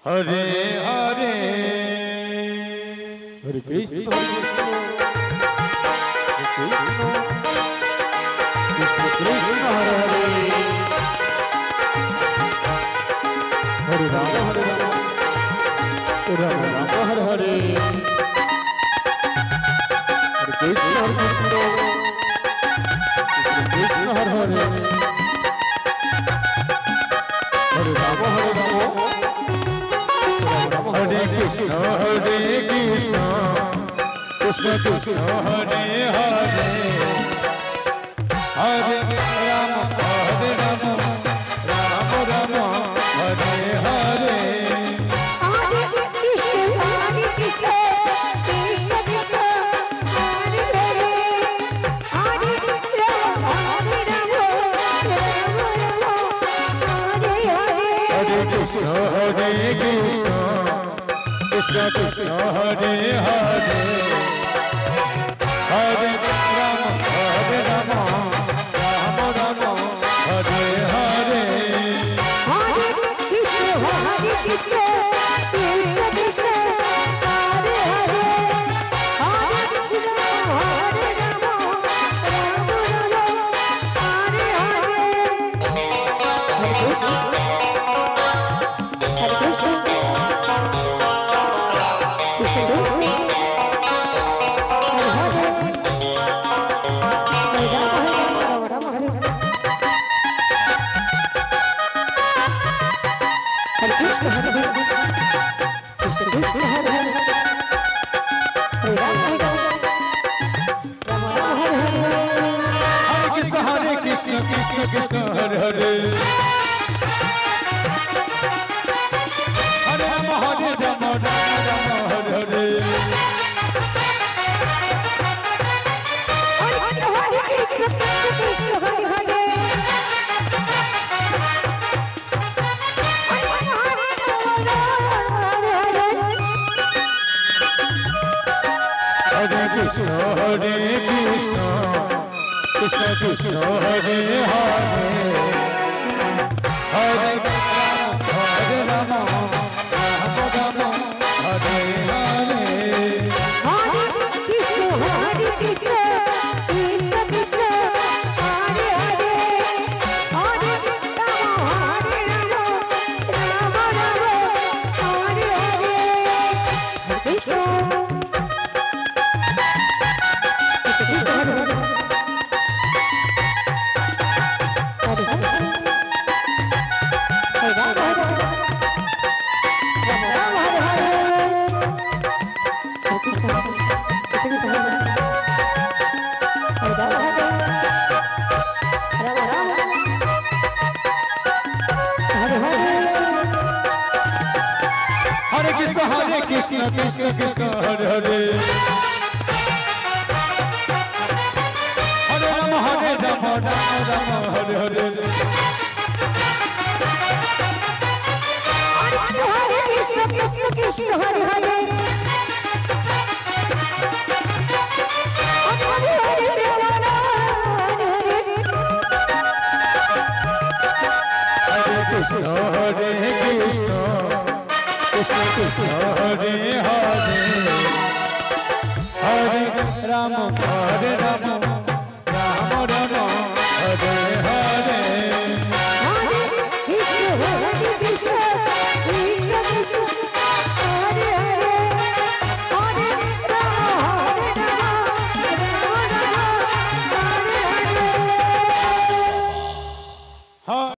Hare Hare Hare Krishna Krishna Hare Hare Hare Ram Ram Hare Hare Hare Krishna Hare Hare Hare Ram Hare Krishna Krishna Krishna Hare Hare Hare Ram Ram Ram Hare Hare Krishna Hare Krishna Krishna Krishna Hare Hare Hare Ram Ram Ram Hare Hare Krishna Krishna Hare Hare Hare Ram Ram Hare Hare Hare Krishna Krishna Krishna Hare Hare Hare Ram Ram Hare Hare Krishna Krishna Krishna Hare Hare Hare Ram Ram Hare Hare Krishna Hare Hare Krishna Hare Krishna Krishna Krishna Hare Hare Hare Ram